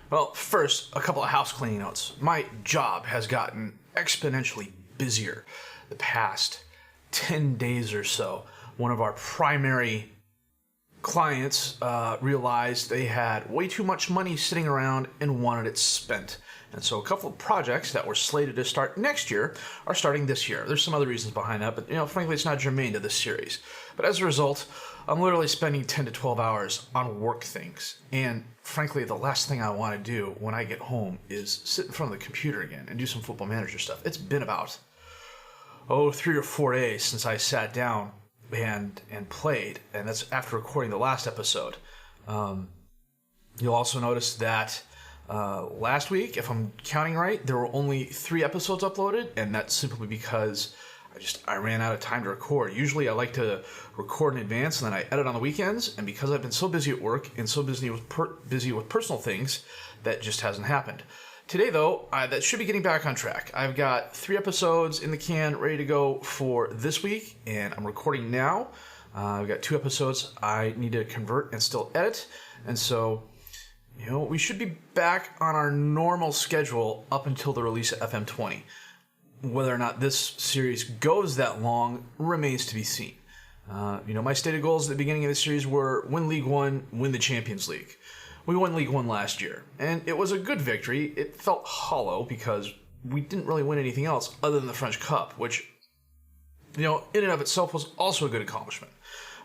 Well, first, a couple of house cleaning notes. My job has gotten exponentially busier the past 10 days or so. One of our primary clients realized they had way too much money sitting around and wanted it spent. And so a couple of projects that were slated to start next year are starting this year. There's some other reasons behind that, but frankly, it's not germane to this series. But as a result, I'm literally spending 10 to 12 hours on work things. And frankly, the last thing I want to do when I get home is sit in front of the computer again and do some Football Manager stuff. It's been about, 3 or 4 days since I sat down and played, and that's after recording the last episode. You'll also notice that last week, if I'm counting right, there were only 3 episodes uploaded, and that's simply because I ran out of time to record. Usually I like to record in advance and then I edit on the weekends, and because I've been so busy at work and so busy with personal things, that just hasn't happened. Today though, that should be getting back on track. I've got 3 episodes in the can ready to go for this week, and I'm recording now. I've got 2 episodes I need to convert and still edit, and so we should be back on our normal schedule up until the release of FM20. Whether or not this series goes that long remains to be seen. My stated goals at the beginning of the series were win Ligue 1, win the Champions League. We won Ligue 1 last year, and it was a good victory. It felt hollow because we didn't really win anything else other than the French Cup, which, in and of itself was also a good accomplishment.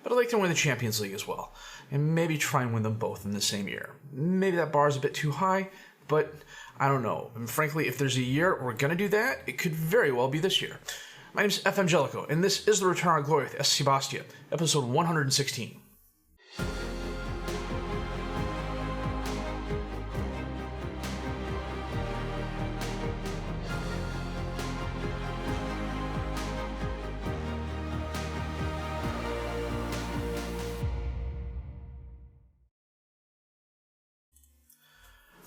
But I'd like to win the Champions League as well, and maybe try and win them both in the same year. Maybe that bar is a bit too high, but I don't know. And frankly, if there's a year we're going to do that, it could very well be this year. My name is FM Jellico, and this is the Return on Gloria with SC Bastia, episode 116.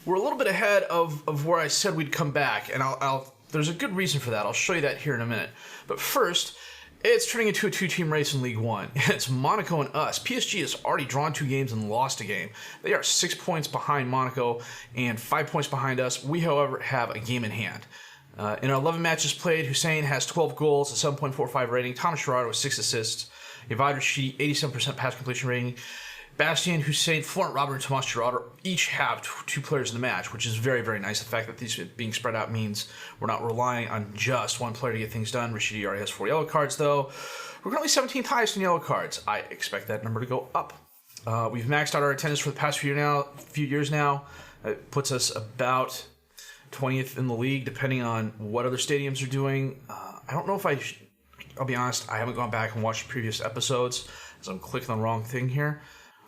We're a little bit ahead of where I said we'd come back, and there's a good reason for that. I'll show you that here in a minute. But first, it's turning into a 2-team race in Ligue 1. It's Monaco and us. PSG has already drawn 2 games and lost a game. They are 6 points behind Monaco and 5 points behind us. We, however, have a game in hand. In our 11 matches played, Hussein has 12 goals, a 7.45 rating. Thomas Gerrard with 6 assists. Yavad Rashidi, 87% pass completion rating. Bastia, Hussein, Florent Robert, and Thomas Gerrard each have 2 players in the match, which is very, very nice. The fact that these being spread out means we're not relying on just one player to get things done. Rashidi already has 4 yellow cards, though. We're currently 17th highest in yellow cards. I expect that number to go up. We've maxed out our attendance for the past few years now. It puts us about 20th in the league, depending on what other stadiums are doing. I don't know if I'll be honest, I haven't gone back and watched previous episodes, as I'm clicking on the wrong thing here.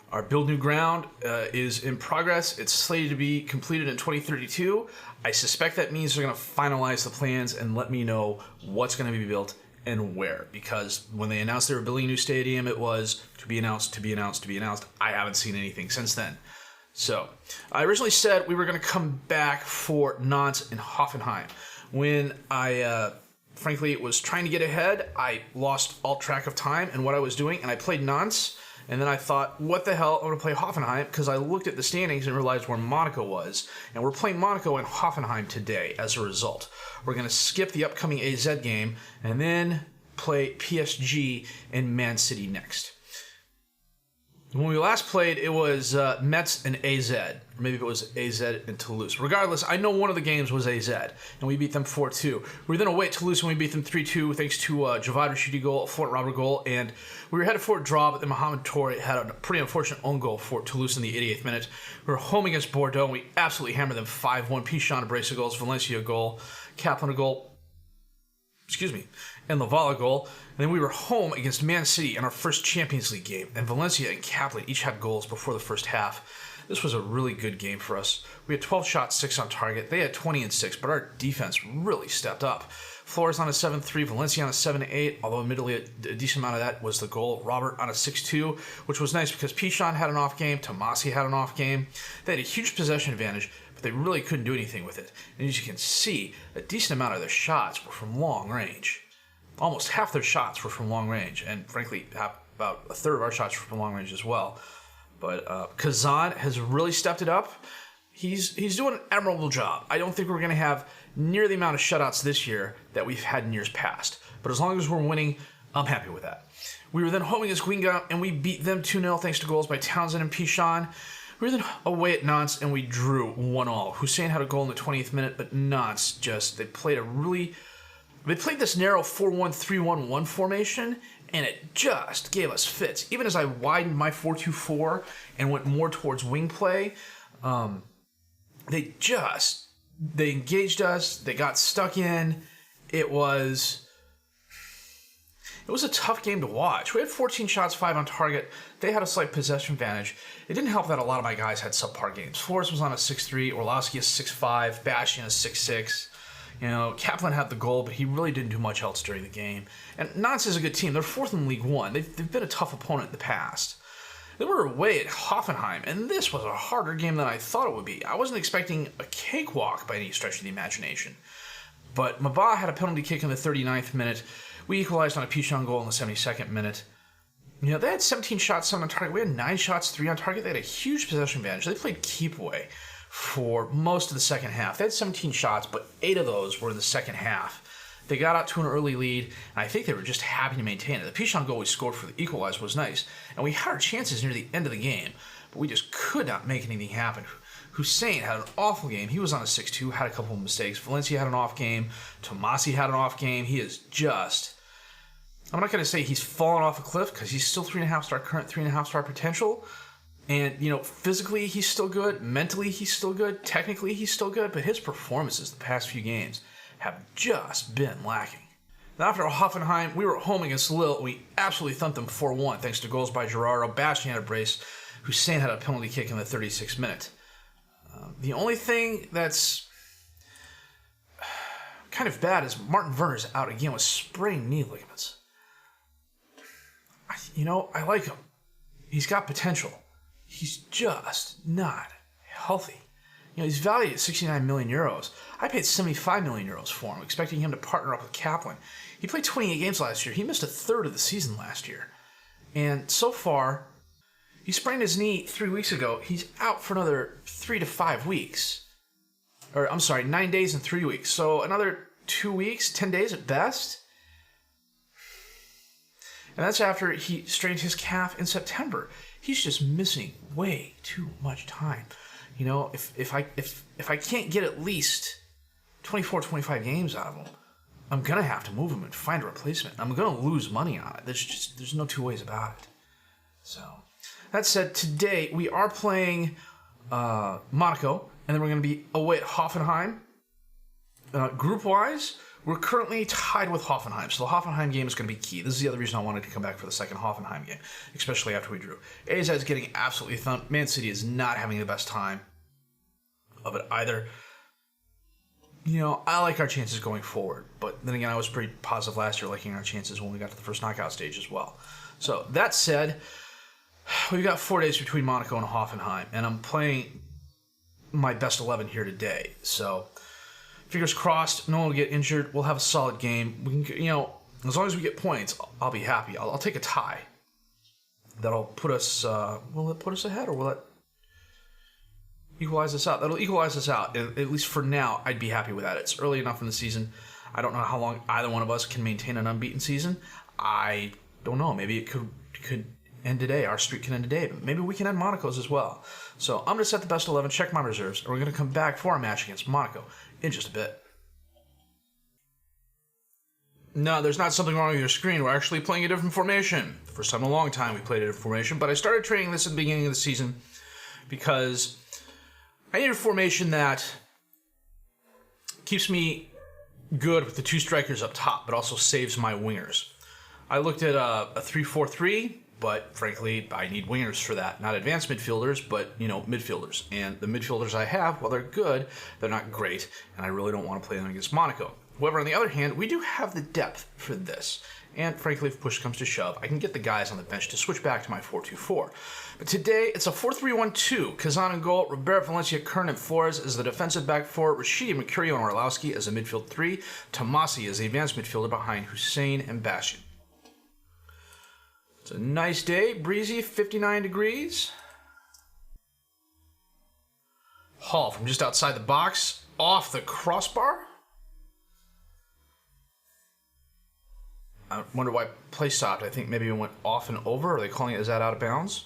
Our Build New Ground is in progress. It's slated to be completed in 2032. I suspect that means they're going to finalize the plans and let me know what's going to be built and where. Because when they announced they were building a new stadium, it was to be announced, to be announced, to be announced. I haven't seen anything since then. So, I originally said we were going to come back for Nantes and Hoffenheim. When I, frankly, was trying to get ahead, I lost all track of time and what I was doing, and I played Nantes. And then I thought, what the hell, I'm going to play Hoffenheim, because I looked at the standings and realized where Monaco was. And we're playing Monaco and Hoffenheim today as a result. We're going to skip the upcoming AZ game and then play PSG and Man City next. When we last played, it was Metz and AZ. Or maybe it was AZ and Toulouse. Regardless, I know one of the games was AZ, and we beat them 4-2. We were then away at Toulouse, and we beat them 3-2 thanks to Javad Rashidi goal, a Florent Robert goal, and we were headed for a draw, but then Mohamed Toure had a pretty unfortunate own goal for Toulouse in the 88th minute. We were home against Bordeaux, and we absolutely hammered them 5-1. Pichon a brace of goals, Valencia a goal, Kaplan a goal, and Laval a goal. And then we were home against Man City in our first Champions League game, and Valencia and Kaplan each had goals before the first half. This was a really good game for us. We had 12 shots, 6 on target. They had 20 and 6, but our defense really stepped up. Flores on a 7-3, Valencia on a 7-8, although admittedly a decent amount of that was the goal. Robert on a 6-2, which was nice because Pichon had an off game, Tomasi had an off game. They had a huge possession advantage, but they really couldn't do anything with it. And as you can see, a decent amount of their shots were from long range. Almost half their shots were from long range, and frankly, about a third of our shots were from long range as well. But Kazan has really stepped it up. he's doing an admirable job. I don't think we're going to have near the amount of shutouts this year that we've had in years past. But as long as we're winning, I'm happy with that. We were then home against Guingamp, and we beat them 2-0 thanks to goals by Townsend and Pichon. We were then away at Nantes, and we drew 1-1. Hussein had a goal in the 20th minute, but Nantes they played this narrow 4-1-3-1-1 formation, and it just gave us fits. Even as I widened my 4-2-4 and went more towards wing play, they engaged us. They got stuck in. It was a tough game to watch. We had 14 shots, 5 on target. They had a slight possession advantage. It didn't help that a lot of my guys had subpar games. Flores was on a 6-3, Orlowski a 6-5, Bastia a 6-6. Kaplan had the goal, but he really didn't do much else during the game. And Nantes is a good team. They're 4th in Ligue 1. They've been a tough opponent in the past. They were away at Hoffenheim, and this was a harder game than I thought it would be. I wasn't expecting a cakewalk by any stretch of the imagination. But Mabah had a penalty kick in the 39th minute. We equalized on a Pichon goal in the 72nd minute. They had 17 shots, 7 on target. We had 9 shots, 3 on target. They had a huge possession advantage. They played keep away for most of the second half. They had 17 shots, but 8 of those were in the second half. They got out to an early lead, and I think they were just happy to maintain it. The Pichon goal we scored for the equalizer was nice, and we had our chances near the end of the game, but we just could not make anything happen. Hussein had an awful game. He was on a 6-2, had a couple of mistakes. Valencia had an off game. Tomasi had an off game. He is just... I'm not going to say he's fallen off a cliff because he's still 3.5 star, current 3.5 star potential. And, physically he's still good. Mentally he's still good. Technically he's still good. But his performances the past few games have just been lacking. Now after Hoffenheim, we were at home against Lille. We absolutely thumped them 4-1 thanks to goals by Gerardo. Bastia had a brace. Hussein had a penalty kick in the 36th minute. The only thing that's kind of bad is Martin Werner's out again with sprained knee ligaments. I like him. He's got potential. He's just not healthy. He's valued at 69 million euros. I paid 75 million euros for him, expecting him to partner up with Kaplan. He played 28 games last year. He missed a third of the season last year. And so far, he sprained his knee 3 weeks ago. He's out for another 3 to 5 weeks. 9 days and 3 weeks. So another 2 weeks, 10 days at best. And that's after he strained his calf in September. He's just missing way too much time. If I can't get at least 24, 25 games out of him, I'm going to have to move him and find a replacement. I'm going to lose money on it. There's no two ways about it. So, that said, today we are playing Monaco, and then we're going to be away at Hoffenheim. Group-wise, we're currently tied with Hoffenheim, so the Hoffenheim game is going to be key. This is the other reason I wanted to come back for the second Hoffenheim game, especially after we drew. AZ is getting absolutely thumped. Man City is not having the best time of it either. I like our chances going forward, but then again, I was pretty positive last year liking our chances when we got to the first knockout stage as well. So, that said, we've got 4 days between Monaco and Hoffenheim, and I'm playing my best 11 here today, so... Fingers crossed, no one will get injured. We'll have a solid game. We can, as long as we get points, I'll be happy. I'll take a tie. That'll put us. Will it put us ahead, or will it equalize us out? That'll equalize us out. At least for now, I'd be happy with that. It's early enough in the season. I don't know how long either one of us can maintain an unbeaten season. I don't know. Maybe it could end today. Our streak can end today, but maybe we can end Monaco's as well. So I'm going to set the best 11, check my reserves, and we're going to come back for our match against Monaco in just a bit. No, there's not something wrong with your screen. We're actually playing a different formation. First time in a long time we played a different formation, but I started training this at the beginning of the season because I need a formation that keeps me good with the 2 strikers up top, but also saves my wingers. I looked at a 3-4-3, but frankly, I need wingers for that. Not advanced midfielders, but, midfielders. And the midfielders I have, while they're good, they're not great, and I really don't want to play them against Monaco. However, on the other hand, we do have the depth for this. And frankly, if push comes to shove, I can get the guys on the bench to switch back to my 4-2-4. But today, it's a 4-3-1-2. Kazan in goal, Robert, Valencia, Kern, and Flores as the defensive back 4, Rashidi, Mercurio, and Orlowski as a midfield 3, Tomasi as the advanced midfielder behind Hussein and Bastia. It's a nice day, breezy, 59 degrees. Hall from just outside the box, off the crossbar. I wonder why play stopped. I think maybe it went off and over. Are they calling it, is that out of bounds?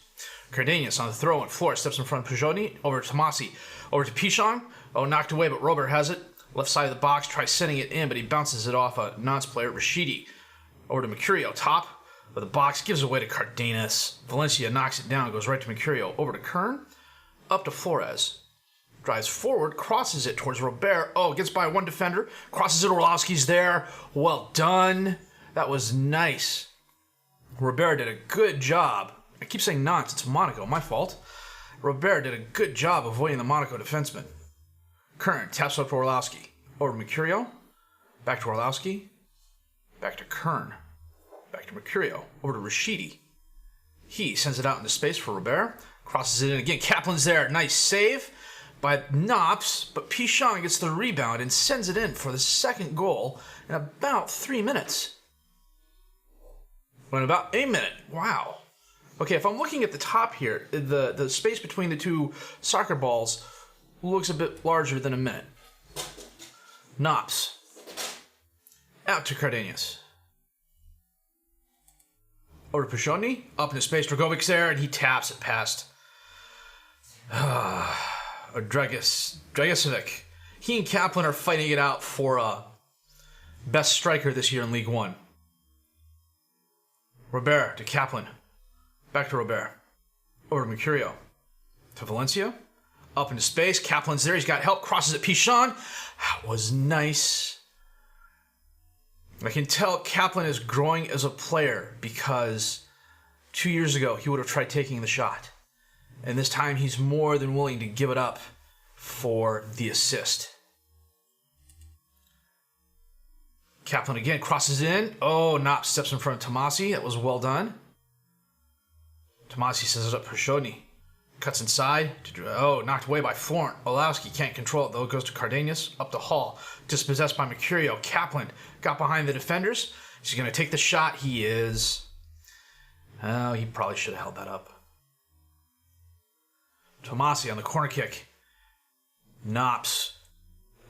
Cardenas on the throw, and Flores steps in front of Pujoni. Over to Tomasi. Over to Pichon. Oh, knocked away, but Robert has it. Left side of the box, tries sending it in, but he bounces it off a Nantes player, Rashidi. Over to Mercurio, top of the box, gives away to Cardenas. Valencia knocks it down, goes right to Mercurio. Over to Kern, up to Flores. Drives forward, crosses it towards Robert. Oh, gets by one defender, crosses it, Orlowski's there. Well done. That was nice. Robert did a good job. I keep saying Nantes, it's Monaco, my fault. Robert did a good job avoiding the Monaco defenseman. Kern taps up to Orlowski. Over to Mercurio. Back to Orlowski. Back to Kern. Back to Mercurio. Over to Rashidi. He sends it out into space for Robert. Crosses it in again. Kaplan's there. Nice save by Knops. But Pichon gets the rebound and sends it in for the second goal in about 3 minutes. In about a minute. Wow. Okay, if I'm looking at the top here, the space between the two soccer balls looks a bit larger than a minute. Knops. Out to Cardenas. Over to Pushoni. Up into space. Dragovic's there, and he taps it past Dragicevic. He and Kaplan are fighting it out for best striker this year in League One. Robert to Kaplan. Back to Robert. Over to Mercurio. To Valencia. Up into space. Kaplan's there. He's got help. Crosses it. Pichon. That was nice. I can tell Kaplan is growing as a player because 2 years ago he would have tried taking the shot. And this time he's more than willing to give it up for the assist. Kaplan again crosses in. Oh, Knopp steps in front of Tomasi. That was well done. Tomasi sends it up for Shodny. Cuts inside. Knocked away by Florent. Olowski can't control it, though. It goes to Cardenas. Up to Hall. Dispossessed by Mercurio. Kaplan got behind the defenders. He's going to take the shot. He is. Oh, he probably should have held that up. Tomasi on the corner kick. Knops.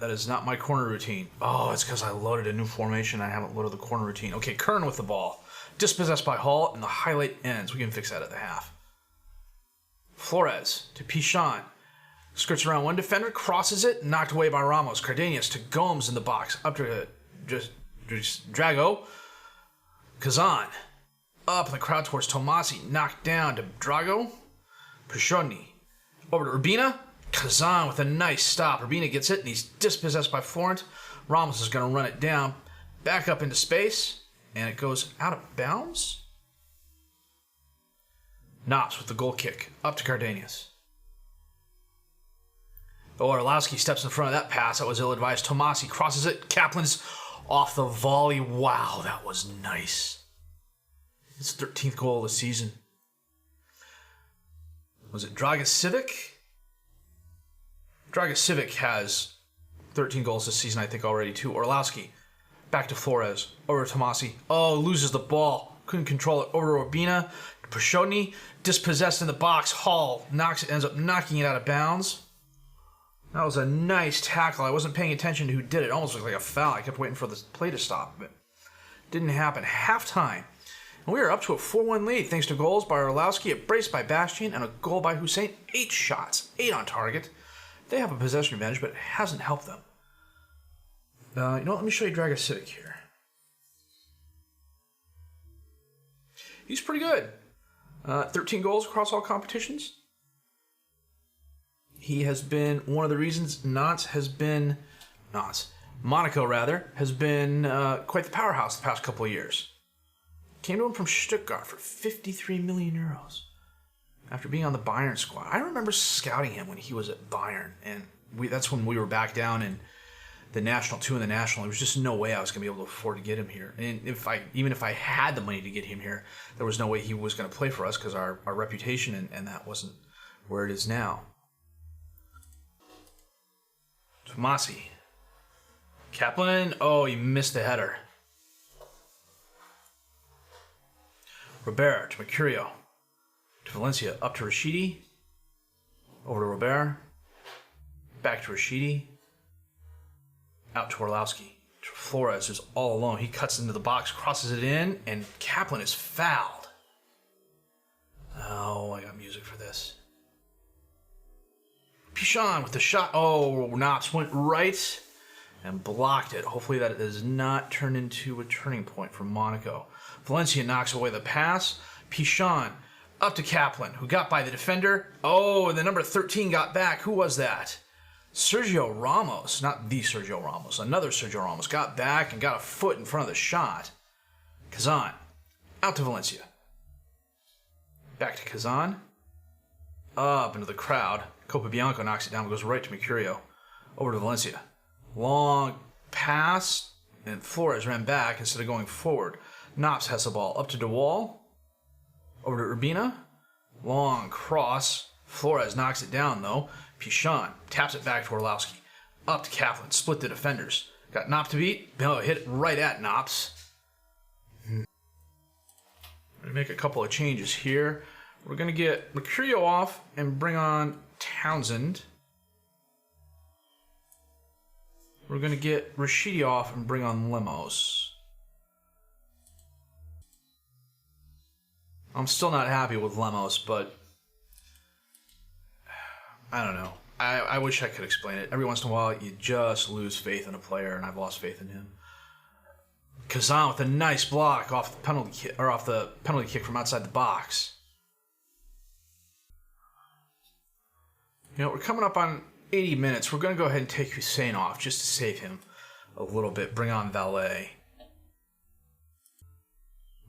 That is not my corner routine. Oh, it's because I loaded a new formation. I haven't loaded the corner routine. Okay, Kern with the ball. Dispossessed by Hall, and the highlight ends. We can fix that at the half. Flores to Pichon. Skirts around one defender, crosses it, knocked away by Ramos. Cardenas to Gomes in the box. Up to just Drago. Kazan. Up in the crowd towards Tomasi. Knocked down to Drago. Pushoni. Over to Urbina. Kazan with a nice stop. Urbina gets it, and he's dispossessed by Florent. Ramos is going to run it down. Back up into space. And it goes out of bounds. Knops with the goal kick. Up to Cardenas. Orlowski steps in front of that pass. That was ill-advised. Tomasi crosses it. Kaplan's off the volley. Wow, that was nice. His 13th goal of the season. Was it Dragicevic? Dragicevic has 13 goals this season, I think, already, too. Orlowski. Back to Flores. Over to Tomasi. Oh, loses the ball. Couldn't control it. Over to Urbina. Pushoni. Dispossessed in the box. Hall ends up knocking it out of bounds. That was a nice tackle. I wasn't paying attention to who did it. It almost looked like a foul. I kept waiting for the play to stop, but it didn't happen. Halftime. And we are up to a 4-1 lead thanks to goals by Orlowski, a brace by Bastian, and a goal by Hussein. 8 shots. 8 on target. They have a possession advantage, but it hasn't helped them. Let me show you Dragicevic here. He's pretty good. 13 goals across all competitions. He has been one of the reasons Monaco has been quite the powerhouse the past couple of years. Came to him from Stuttgart for 53 million euros after being on the Bayern squad. I remember scouting him when he was at Bayern, and that's when we were back down in the National 2 and the National. There was just no way I was going to be able to afford to get him here. And even if I had the money to get him here, there was no way he was going to play for us because our reputation and that wasn't where it is now. Tomasi. Kaplan. Oh, he missed the header. Robert to Mercurio. To Valencia. Up to Rashidi. Over to Robert. Back to Rashidi. Out to Orlowski. Flores is all alone. He cuts into the box, crosses it in, and Kaplan is fouled. Oh, I got music for this. Pichon with the shot. Oh, Knops went right and blocked it. Hopefully that does not turn into a turning point for Monaco. Valencia knocks away the pass. Pichon up to Kaplan, who got by the defender. Oh, and the number 13 got back. Who was that? Sergio Ramos. Not the Sergio Ramos. Another Sergio Ramos got back and got a foot in front of the shot. Kazan out to Valencia. Back to Kazan. Up into the crowd. Copabianco knocks it down and goes right to Mercurio. Over to Valencia. Long pass, and Flores ran back instead of going forward. Knops has the ball up to DeWall. Over to Urbina. Long cross. Flores knocks it down though. Pichon taps it back to Orlowski. Up to Kaplan. Split the defenders. Got Knops to beat. No, hit it right at Knops. We're going to make a couple of changes here. We're going to get Mercurio off and bring on Townsend. We're going to get Rashidi off and bring on Lemos. I'm still not happy with Lemos, but I don't know. I wish I could explain it. Every once in a while, you just lose faith in a player, and I've lost faith in him. Kazan with a nice block off the penalty kick from outside the box. You know, we're coming up on 80 minutes. We're going to go ahead and take Hussein off just to save him a little bit. Bring on Valet.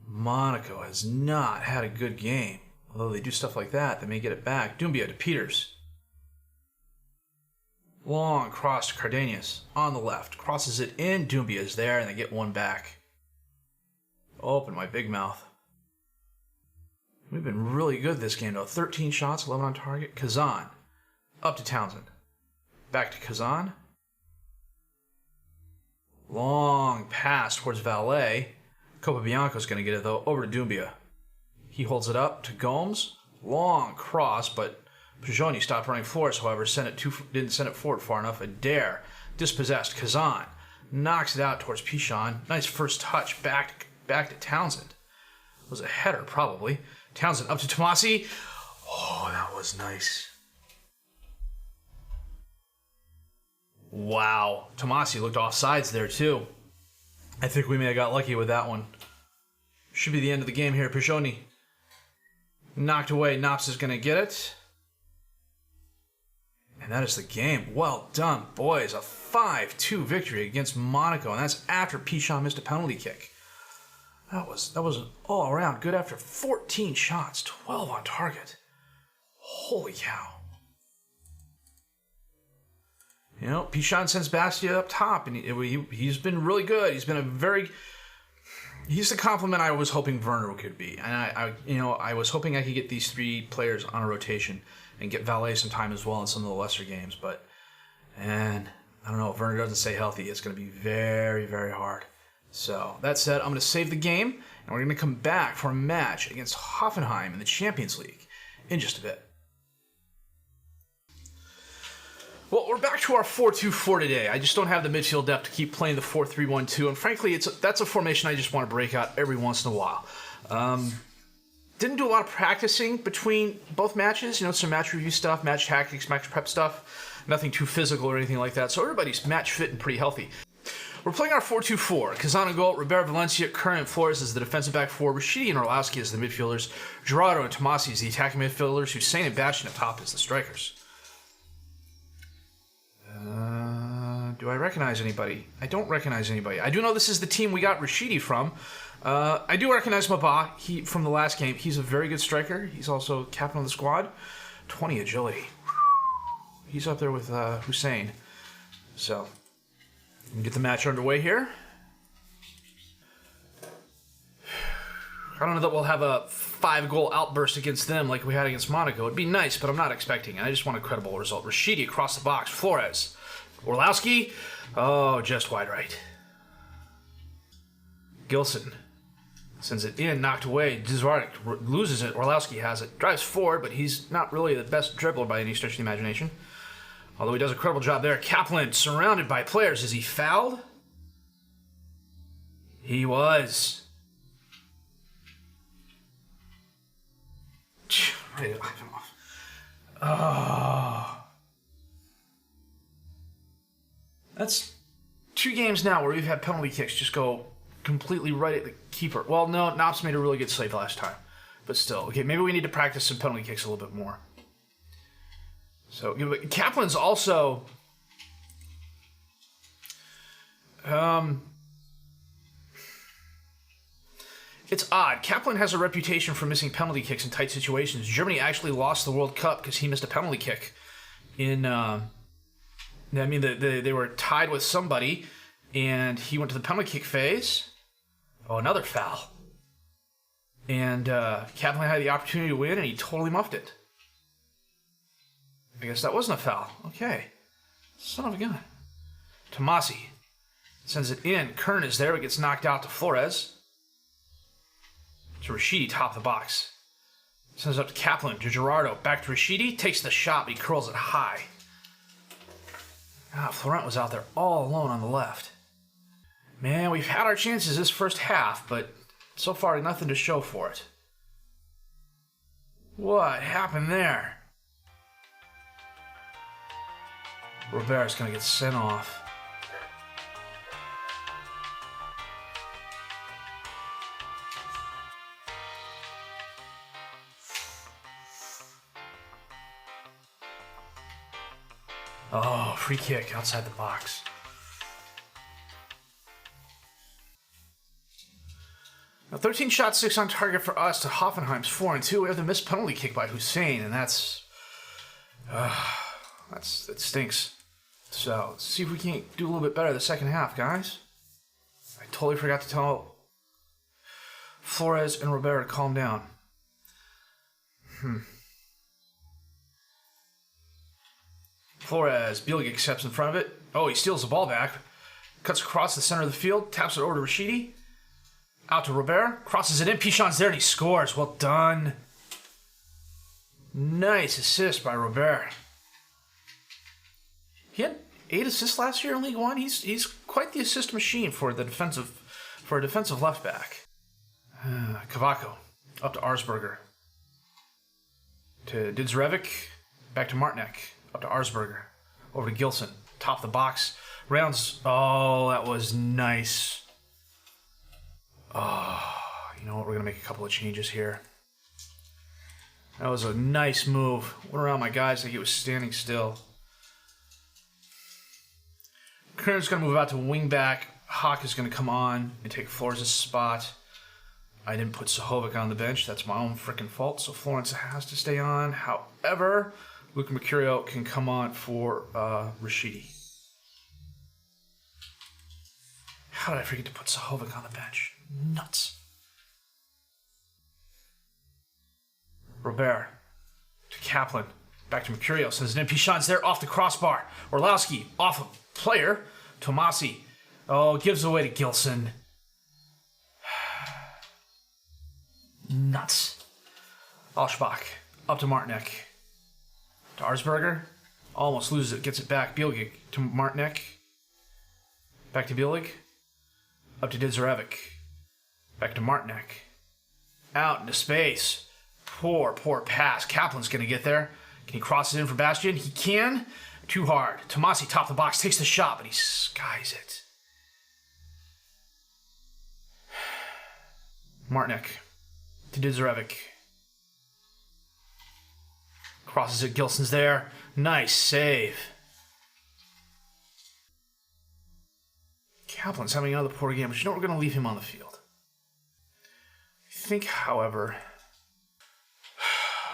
Monaco has not had a good game. Although they do stuff like that, they may get it back. Doumbia to Peters. Long cross to Cardenas on the left. Crosses it in. Doumbia is there, and they get one back. Open my big mouth. We've been really good this game, though. 13 shots, 11 on target. Kazan. Up to Townsend. Back to Kazan. Long pass towards Valet. Copabianco's going to get it, though. Over to Doumbia. He holds it up to Gomes. Long cross, but Pajoni stopped running Flores, however, didn't send it forward far enough. Adair dispossessed. Kazan knocks it out towards Pichon. Nice first touch back to Townsend. It was a header, probably. Townsend up to Tomasi. Oh, that was nice. Wow. Tomasi looked offsides there, too. I think we may have got lucky with that one. Should be the end of the game here. Pajoni knocked away. Knops is going to get it. And that is the game. Well done, boys. A 5-2 victory against Monaco. And that's after Pichon missed a penalty kick. That was an all-around good after 14 shots, 12 on target. Holy cow. You know, Pichon sends Bastia up top, and he's been really good. He's the compliment I was hoping Werner could be. And I was hoping I could get these three players on a rotation and get Valet some time as well in some of the lesser games. But, and I don't know, if Werner doesn't stay healthy, it's going to be very, very hard. So, that said, I'm going to save the game, and we're going to come back for a match against Hoffenheim in the Champions League in just a bit. Well, we're back to our 4-2-4 today. I just don't have the midfield depth to keep playing the 4-3-1-2, and frankly, that's a formation I just want to break out every once in a while. Didn't do a lot of practicing between both matches, some match review stuff, match tactics, match prep stuff. Nothing too physical or anything like that, so everybody's match fit and pretty healthy. We're playing our 4-2-4. Kazan in goal, Roberto Valencia, Curran and Flores as the defensive back four, Rashidi and Orlowski as the midfielders, Gerardo and Tomasi as the attacking midfielders, Hussein and Bastion at top as the strikers. Do I recognize anybody? I don't recognize anybody. I do know this is the team we got Rashidi from. I do recognize Mabah from the last game. He's a very good striker. He's also captain of the squad. 20 agility. He's up there with Hussein. So, we can get the match underway here. I don't know that we'll have a 5-goal outburst against them like we had against Monaco. It'd be nice, but I'm not expecting it. I just want a credible result. Rashidi across the box. Flores. Orlowski. Oh, just wide right. Gilson sends it in, knocked away. Dzvardik loses it. Orlowski has it. Drives forward, but he's not really the best dribbler by any stretch of the imagination. Although he does a incredible job there. Kaplan surrounded by players. Is he fouled? He was. Right off. Oh. That's 2 games now where we've had penalty kicks just go completely right at the keeper. Well, no, Knops made a really good save last time. But still, okay, maybe we need to practice some penalty kicks a little bit more. So, Kaplan's also... It's odd. Kaplan has a reputation for missing penalty kicks in tight situations. Germany actually lost the World Cup because he missed a penalty kick. They were tied with somebody, and he went to the penalty kick phase. Oh, another foul. And Kaplan had the opportunity to win, and he totally muffed it. I guess that wasn't a foul. Okay. Son of a gun. Tomasi sends it in. Kern is there, but gets knocked out to Flores. To Rashidi, top of the box. Sends it up to Kaplan, to Gerardo. Back to Rashidi, takes the shot, but he curls it high. Florent was out there all alone on the left. Man, we've had our chances this first half, but so far nothing to show for it. What happened there? Robert's going to get sent off. Oh, free kick outside the box. Now, 13 shots, 6 on target for us to Hoffenheim's 4-2. We have the missed penalty kick by Hussein, and that stinks. So, let's see if we can't do a little bit better the second half, guys. I totally forgot to tell Flores and Robert to calm down. Flores, Bielig accepts in front of it. Oh, he steals the ball back. Cuts across the center of the field. Taps it over to Rashidi. Out to Robert. Crosses it in. Pichon's there and he scores. Well done. Nice assist by Robert. He had 8 assists last year in League One. He's quite the assist machine for a defensive left back. Cavaco. Up to Arsberger. To Didzrevic. Back to Martinek. Up to Arsberger. Over to Gilson. Top of the box. Rounds. Oh, that was nice. Oh, you know what? We're going to make a couple of changes here. That was a nice move. Went around my guys like he was standing still. Kern's going to move out to wing back. Hawk is going to come on and take Flores' spot. I didn't put Sahovic on the bench. That's my own freaking fault. So Florence has to stay on. However, Luca Mercurio can come on for Rashidi. How did I forget to put Sahovic on the bench? Nuts. Robert to Kaplan. Back to Mercurio. Sends it in. Pichon's there off the crossbar. Orlowski off a player. Tomasi. Oh, gives away to Gilson. Nuts. Alschbach. Up to Martinek. To Arsberger. Almost loses it. Gets it back. Bielig to Martinek. Back to Bielig. Up to Didzerevic. Back to Martinek. Out into space. Poor pass. Kaplan's going to get there. Can he cross it in for Bastia? He can. Too hard. Tomasi, top of the box, takes the shot, but he skies it. Martinek to Didzerevic. Crosses it. Gilson's there. Nice save. Kaplan's having another poor game, but you know we're going to leave him on the field. I think, however,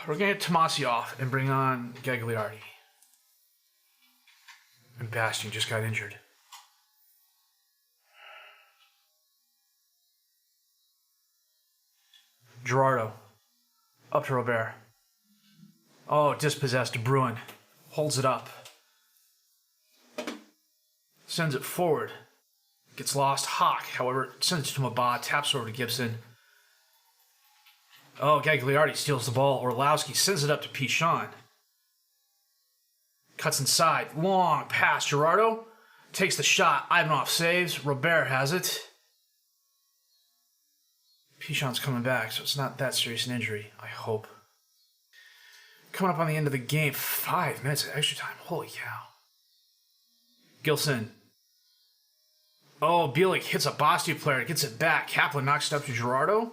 we're going to get Tomasi off and bring on Gagliardi. And Bastion just got injured. Gerardo. Up to Robert. Oh, dispossessed. Bruin. Holds it up. Sends it forward. Gets lost. Hawk, however, sends it to Mabah. Taps over to Gibson. Oh, Gagliardi steals the ball. Orlowski sends it up to Pichon. Cuts inside. Long pass. Gerardo takes the shot. Ivanov saves. Robert has it. Pichon's coming back, so it's not that serious an injury, I hope. Coming up on the end of the game. 5 minutes of extra time. Holy cow. Gilson. Oh, Bielik hits a Bastia player. Gets it back. Kaplan knocks it up to Gerardo.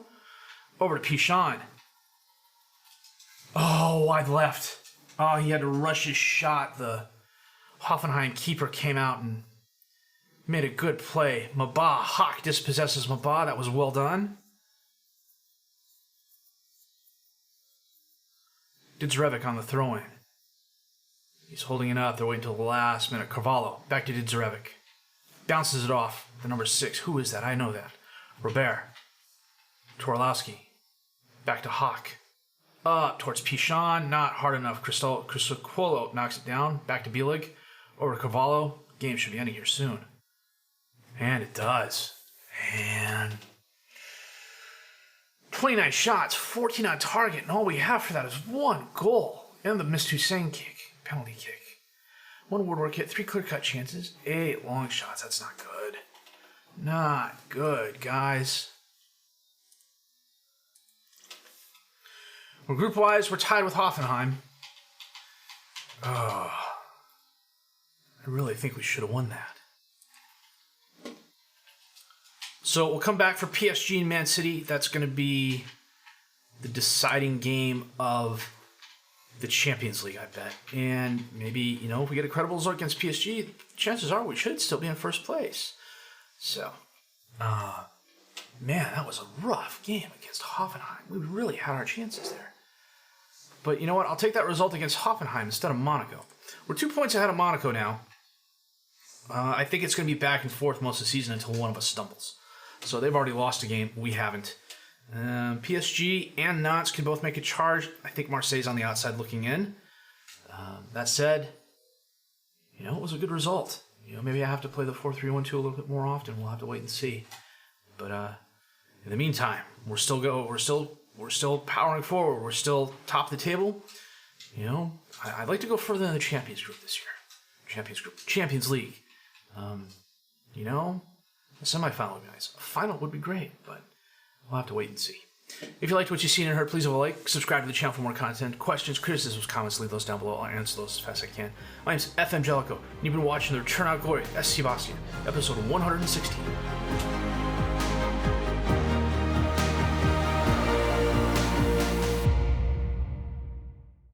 Over to Pichon. Oh, wide left. Oh, he had to rush his shot. The Hoffenheim keeper came out and made a good play. Mabah. Hawk dispossesses Mabah. That was well done. Didzerevic on the throw-in. He's holding it up. They're waiting until the last minute. Carvalho. Back to Didzerevic. Bounces it off. The number 6. Who is that? I know that. Robert. Torlowski. Back to Hawk. Up towards Pichon. Not hard enough. Cristocuolo knocks it down. Back to Bielik. Over to Carvalho. Game should be ending here soon. And it does. And 29 shots, 14 on target, and all we have for that is 1 goal. And the missed Hussein kick, penalty kick. 1 woodwork hit, 3 clear-cut chances, 8 long shots. That's not good. Not good, guys. Well, group-wise, we're tied with Hoffenheim. Oh, I really think we should have won that. So we'll come back for PSG and Man City. That's going to be the deciding game of the Champions League, I bet. And maybe, if we get a credible result against PSG, chances are we should still be in first place. So, man, that was a rough game against Hoffenheim. We really had our chances there. But you know what? I'll take that result against Hoffenheim instead of Monaco. We're 2 points ahead of Monaco now. I think it's going to be back and forth most of the season until one of us stumbles. So they've already lost a game. We haven't. PSG and Nantes can both make a charge. I think Marseille's on the outside looking in. That said, it was a good result. Maybe I have to play the 4-3-1-2 a little bit more often. We'll have to wait and see. But in the meantime, we're still powering forward. We're still top of the table. I'd like to go further in the Champions Group this year. Champions League. A semifinal would be nice. A final would be great, but we'll have to wait and see. If you liked what you've seen and heard, please leave a like, subscribe to the channel for more content. Questions, criticisms, comments, leave those down below. I'll answer those as fast as I can. My name's FM19, and you've been watching the Return Out Gloria, SC Bastia, episode 116.